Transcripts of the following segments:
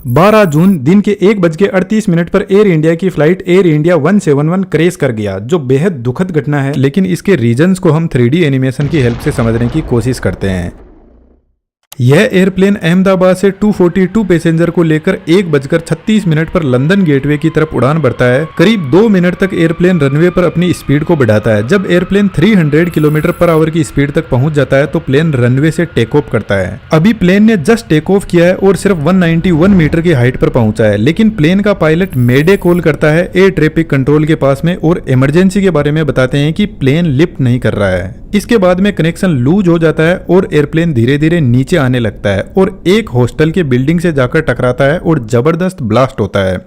12 जून दिन के 1:38 पर एयर इंडिया की फ्लाइट एयर इंडिया 171 क्रैश कर गया, जो बेहद दुखद घटना है। लेकिन इसके रीजंस को हम 3D एनिमेशन की हेल्प से समझने की कोशिश करते हैं। यह एयरप्लेन अहमदाबाद से 242 पैसेंजर को लेकर 1:36 पर लंदन गेटवे की तरफ उड़ान भरता है। करीब 2 मिनट तक एयरप्लेन रनवे पर अपनी स्पीड को बढ़ाता है। जब एयरप्लेन 300 किलोमीटर पर आवर की स्पीड तक पहुंच जाता है तो प्लेन रनवे से टेक ऑफ करता है। अभी प्लेन ने जस्ट टेक ऑफ किया है और सिर्फ 191 मीटर की हाइट पर पहुंचा है, लेकिन प्लेन का पायलट मेडे कॉल करता है एयर ट्रैफिक कंट्रोल के पास में और इमरजेंसी के बारे में बताते हैं कि प्लेन लिफ्ट नहीं कर रहा है। इसके बाद में कनेक्शन लूज हो जाता है और एयरप्लेन धीरे धीरे नीचे आने लगता है और एक हॉस्टल के बिल्डिंग से जाकर टकराता है और जबरदस्त ब्लास्ट होता है।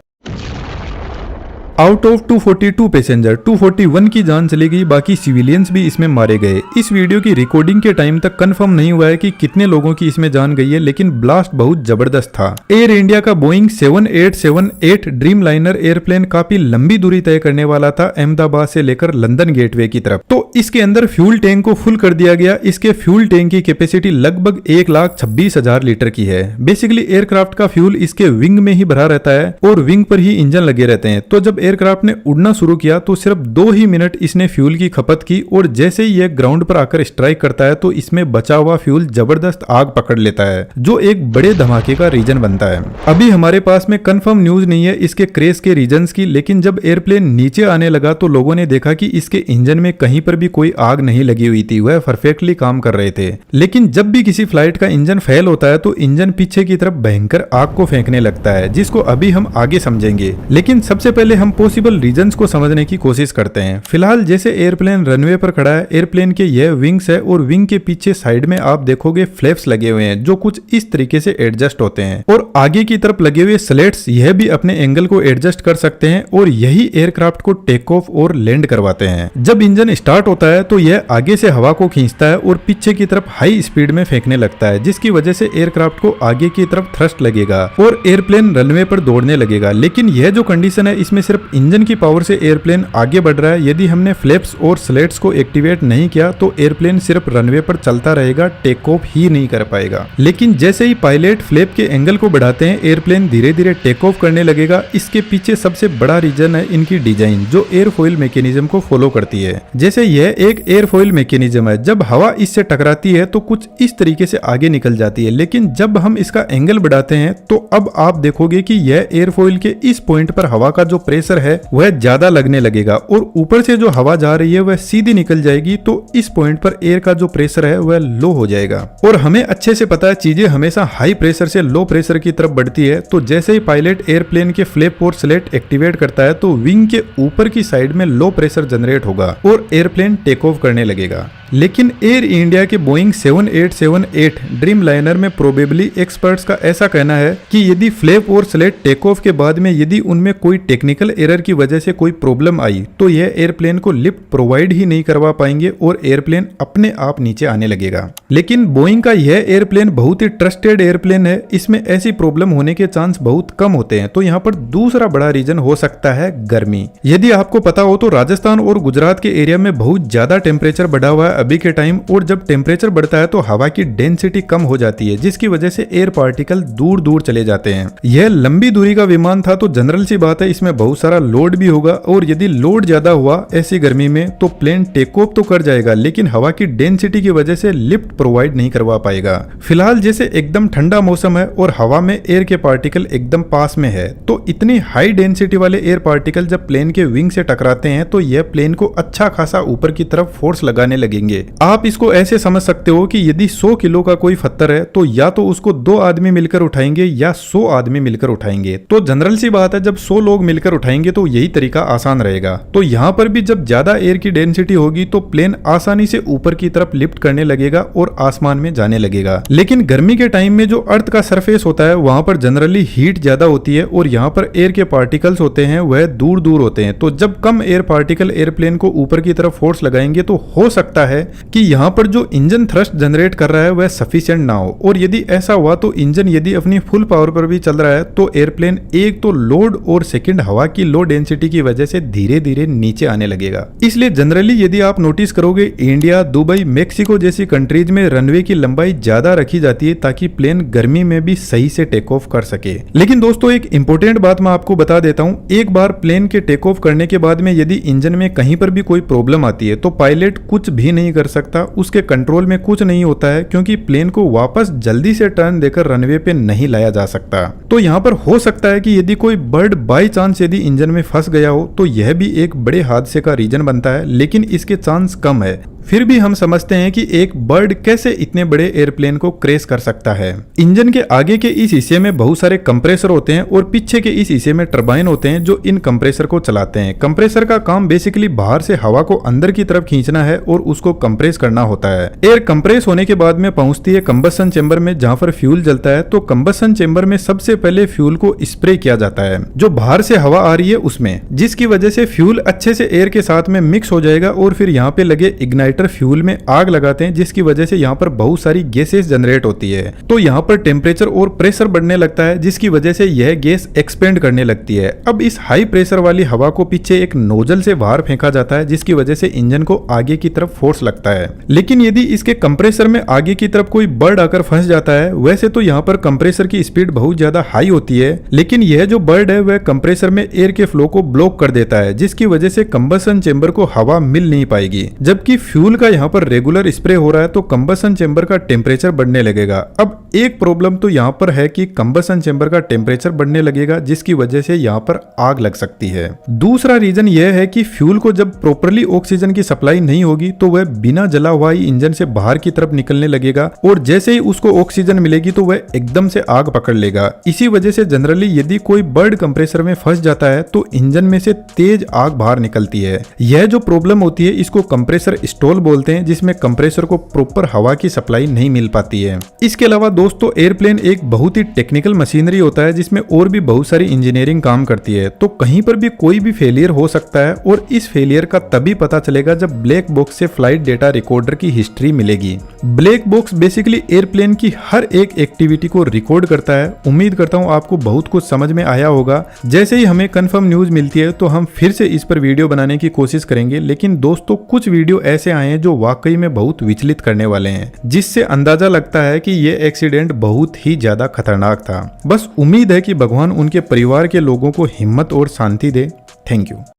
आउट ऑफ 242 पैसेंजर 241 की जान चली गई, बाकी सिविलियंस भी इसमें मारे गए। इस वीडियो की रिकॉर्डिंग के टाइम तक कंफर्म नहीं हुआ है कि कितने लोगों की इसमें जान गई है, लेकिन ब्लास्ट बहुत जबरदस्त था। एयर इंडिया का बोइंग 7878 ड्रीम लाइनर एयरप्लेन काफी लंबी दूरी तय करने वाला था अहमदाबाद से लेकर लंदन गेटवे की तरफ। तो इसके अंदर फ्यूल टैंक को फुल कर दिया गया। इसके फ्यूल टैंक की कैपेसिटी लगभग 1,26,000 लीटर की है। बेसिकली एयरक्राफ्ट का फ्यूल इसके विंग में ही भरा रहता है और विंग पर ही इंजन लगे रहते हैं। तो जब एयरक्राफ्ट ने उड़ना शुरू किया तो सिर्फ 2 ही मिनट इसने फ्यूल की खपत की और जैसे ही यह ग्राउंड पर आकर स्ट्राइक करता है तो इसमें बचा हुआ फ्यूल जबरदस्त आग पकड़ लेता है, जो एक बड़े धमाके का रीजन बनता है। अभी हमारे पास में कंफर्म न्यूज नहीं है इसके क्रैश के रीजंस की, लेकिन जब एयरप्लेन नीचे आने लगा तो लोगों ने देखा कि इसके इंजन में कहीं पर भी कोई आग नहीं लगी हुई थी, वह परफेक्टली काम कर रहे थे। लेकिन जब भी किसी फ्लाइट का इंजन फेल होता है तो इंजन पीछे की तरफ भयंकर आग को फेंकने लगता है, जिसको अभी हम आगे समझेंगे। लेकिन सबसे पहले हम पॉसिबल रीजंस को समझने की कोशिश करते हैं। फिलहाल जैसे एयरप्लेन रनवे पर खड़ा है, एयरप्लेन के यह विंग्स है और विंग के पीछे साइड में आप देखोगे फ्लैप्स लगे हुए हैं, जो कुछ इस तरीके से एडजस्ट होते हैं और आगे की तरफ लगे हुए स्लेट्स यह भी अपने एंगल को एडजस्ट कर सकते हैं और यही एयरक्राफ्ट को टेक ऑफ और लैंड करवाते हैं। जब इंजन स्टार्ट होता है तो यह आगे से हवा को खींचता है और पीछे की तरफ हाई स्पीड में फेंकने लगता है, जिसकी वजह से एयरक्राफ्ट को आगे की तरफ थ्रस्ट लगेगा और एयरप्लेन रनवे पर दौड़ने लगेगा। लेकिन यह जो कंडीशन है इसमें सिर्फ इंजन की पावर से एयरप्लेन आगे बढ़ रहा है। यदि हमने फ्लैप्स और स्लेट्स को एक्टिवेट नहीं किया तो एयरप्लेन सिर्फ रनवे पर चलता रहेगा, टेक ऑफ ही नहीं कर पाएगा। लेकिन जैसे ही पायलट फ्लैप के एंगल को बढ़ाते हैं, एयरप्लेन धीरे धीरे टेक ऑफ करने लगेगा। इसके पीछे सबसे बड़ा रीजन है इनकी डिजाइन, जो एयरफॉइल मैकेनिज्म को फॉलो करती है। जैसे यह एक एयरफॉइल मैकेनिज्म है, जब हवा इससे टकराती है तो कुछ इस तरीके से आगे निकल जाती है, लेकिन जब हम इसका एंगल बढ़ाते हैं तो अब आप देखोगे कि यह एयरफॉइल के इस पॉइंट पर हवा का जो प्रेशर है वह ज्यादा लगने लगेगा और ऊपर से जो हवा जा रही है वह सीधी निकल जाएगी। तो इस पॉइंट पर एयर का जो प्रेशर है वह लो हो जाएगा और हमें अच्छे से पता है चीजें हमेशा हाई प्रेशर से लो प्रेशर की तरफ बढ़ती है। तो जैसे ही पायलट एयरप्लेन के फ्लैप और स्लेट एक्टिवेट करता है तो विंग के ऊपर की साइड में लो प्रेशर जनरेट होगा और एयरप्लेन टेक ऑफ करने लगेगा। लेकिन एयर इंडिया के बोइंग 7878 ड्रीम लाइनर में प्रोबेबली एक्सपर्ट्स का ऐसा कहना है कि यदि फ्लैप और स्लेट टेक ऑफ के बाद में यदि उनमें कोई टेक्निकल एरर की वजह से कोई प्रॉब्लम आई तो यह एयरप्लेन को लिफ्ट प्रोवाइड ही नहीं करवा पाएंगे और एयरप्लेन अपने आप नीचे आने लगेगा। लेकिन बोइंग का यह एयरप्लेन बहुत ही ट्रस्टेड एयरप्लेन है, इसमें ऐसी प्रॉब्लम होने के चांस बहुत कम होते हैं। तो यहाँ पर दूसरा बड़ा रीजन हो सकता है गर्मी। यदि आपको पता हो तो राजस्थान और गुजरात के एरिया में बहुत ज्यादा टेम्परेचर बढ़ा हुआ है अभी के टाइम, और जब टेम्परेचर बढ़ता है तो हवा की डेंसिटी कम हो जाती है, जिसकी वजह से एयर पार्टिकल दूर दूर चले जाते हैं। यह लंबी दूरी का विमान था तो जनरल सी बात है इसमें बहुत सारा लोड भी होगा और यदि लोड ज्यादा हुआ ऐसी गर्मी में तो प्लेन टेक ऑफ तो कर जाएगा, लेकिन हवा की डेंसिटी की वजह से लिफ्ट प्रोवाइड नहीं करवा पाएगा। फिलहाल जैसे एकदम ठंडा मौसम है और हवा में एयर के पार्टिकल एकदम पास में है, तो इतनी हाई डेंसिटी वाले एयर पार्टिकल जब प्लेन के विंग से टकराते हैं तो यह प्लेन को अच्छा खासा ऊपर की तरफ फोर्स लगाने लगेंगे। आप इसको ऐसे समझ सकते हो कि यदि 100 किलो का कोई पत्थर है तो या तो उसको 2 आदमी मिलकर उठाएंगे या 100 आदमी मिलकर उठाएंगे। तो जनरल सी बात है जब 100 लोग मिलकर उठाएंगे तो यही तरीका आसान रहेगा। तो यहाँ पर भी जब ज्यादा एयर की डेंसिटी होगी तो प्लेन आसानी से ऊपर की तरफ लिफ्ट करने लगेगा और आसमान में जाने लगेगा। लेकिन गर्मी के टाइम में जो अर्थ का सरफेस होता है वहां पर जनरली हीट ज्यादा होती है और यहाँ पर एयर के पार्टिकल्स होते हैं वह दूर दूर होते हैं। तो जब कम एयर पार्टिकल एयरप्लेन को ऊपर की तरफ फोर्स लगाएंगे तो हो सकता है कि यहाँ पर जो इंजन थ्रस्ट जनरेट कर रहा है वह सफिशिएंट ना हो, और यदि ऐसा हुआ तो इंजन यदि अपनी फुल पावर पर भी चल रहा है तो एयरप्लेन एक तो लोड और सेकंड हवा की लो डेंसिटी की वजह से धीरे धीरे नीचे आने लगेगा। इसलिए जनरली यदि आप नोटिस करोगे इंडिया, दुबई, मेक्सिको जैसी कंट्रीज में रनवे की लंबाई ज्यादा रखी जाती है ताकि प्लेन गर्मी में भी सही से टेक ऑफ कर सके। लेकिन दोस्तों एक इंपॉर्टेंट बात मैं आपको बता देता हूं, एक बार प्लेन के टेक ऑफ करने के बाद में यदि इंजन में कहीं पर भी कोई प्रॉब्लम आती है तो पायलट कुछ भी नहीं कर सकता, उसके कंट्रोल में कुछ नहीं होता है, क्योंकि प्लेन को वापस जल्दी से टर्न देकर रनवे पे नहीं लाया जा सकता। तो यहाँ पर हो सकता है कि यदि कोई बर्ड बाई चांस यदि इंजन में फंस गया हो तो यह भी एक बड़े हादसे का रीजन बनता है, लेकिन इसके चांस कम है। फिर भी हम समझते हैं कि एक बर्ड कैसे इतने बड़े एयरप्लेन को क्रैश कर सकता है। इंजन के आगे के इस हिस्से में बहुत सारे कंप्रेसर होते हैं और पीछे के इस हिस्से में टरबाइन होते हैं जो इन कंप्रेसर को चलाते हैं। कंप्रेसर का काम बेसिकली बाहर से हवा को अंदर की तरफ खींचना है और उसको कंप्रेस करना होता है। एयर कंप्रेस होने के बाद में पहुंचती है कंबशन चेंबर में, जहां पर फ्यूल जलता है। तो कंबशन चेंबर में सबसे पहले फ्यूल को स्प्रे किया जाता है जो बाहर से हवा आ रही है उसमें, जिसकी वजह से फ्यूल अच्छे से एयर के साथ में मिक्स हो जाएगा और फिर यहाँ पे लगे इग्नाइटर फ्यूल में आग लगाते हैं, जिसकी वजह से यहाँ पर बहुत सारी गैसेस जनरेट होती है। तो यहाँ पर टेम्परेचर और प्रेशर बढ़ने लगता है, जिसकी वजह से यह गैस एक्सपेंड करने लगती है। अब इस हाई प्रेशर वाली हवा को पीछे एक नोजल से बाहर फेंका जाता है, जिसकी वजह से इंजन को आगे की तरफ फोर्स लगता है। लेकिन यदि इसके कंप्रेसर में आगे की तरफ कोई बर्ड आकर फंस जाता है, वैसे तो यहाँ पर कंप्रेसर की स्पीड बहुत ज्यादा हाई होती है, लेकिन यह जो बर्ड है वह कंप्रेसर में एयर के फ्लो को ब्लॉक कर देता है, जिसकी वजह से कंबशन चेंबर को हवा मिल नहीं पाएगी। जबकि फ्यूल का यहाँ पर रेगुलर स्प्रे हो रहा है तो कंबशन चेंबर का टेम्परेचर बढ़ने लगेगा। अब एक प्रॉब्लम तो यहाँ पर है कि कंबशन चेंबर का टेम्परेचर बढ़ने लगेगा, जिसकी वजह से यहाँ पर आग लग सकती है। दूसरा रीजन यह है कि फ्यूल को जब प्रॉपरली ऑक्सीजन की सप्लाई नहीं होगी तो वह बिना जला हुआ ही इंजन से बाहर की तरफ निकलने लगेगा और जैसे ही उसको ऑक्सीजन मिलेगी तो वह एकदम से आग पकड़ लेगा। इसी वजह से जनरली यदि कोई बर्ड कंप्रेसर में फंस जाता है तो इंजन में से तेज आग बाहर निकलती है। यह जो प्रॉब्लम होती है इसको कंप्रेसर स्टॉल बोलते हैं, जिसमें कंप्रेसर को प्रॉपर हवा की सप्लाई नहीं मिल पाती है। इसके अलावा दोस्तों एयरप्लेन एक बहुत ही टेक्निकल मशीनरी होता है, जिसमें और भी बहुत सारी इंजीनियरिंग काम करती है। तो कहीं पर भी कोई भी फेलियर हो सकता है और इस फेलियर का तभी पता चलेगा जब ब्लैक बॉक्स से फ्लाइट डेटा रिकॉर्डर की हिस्ट्री मिलेगी। ब्लैक बॉक्स बेसिकली एयरप्लेन की हर एक एक्टिविटी को रिकॉर्ड करता है। उम्मीद करता हूँ आपको बहुत कुछ समझ में आया होगा। जैसे ही हमें कंफर्म न्यूज मिलती है तो हम फिर से इस पर वीडियो बनाने की कोशिश करेंगे, लेकिन दोस्तों कुछ वीडियो ऐसे आए हैं जो वाकई में बहुत विचलित करने वाले हैं, जिससे अंदाजा लगता है कि ये एक्सीडेंट बहुत ही ज्यादा खतरनाक था। बस उम्मीद है कि भगवान उनके परिवार के लोगों को हिम्मत और शांति दे। Thank you.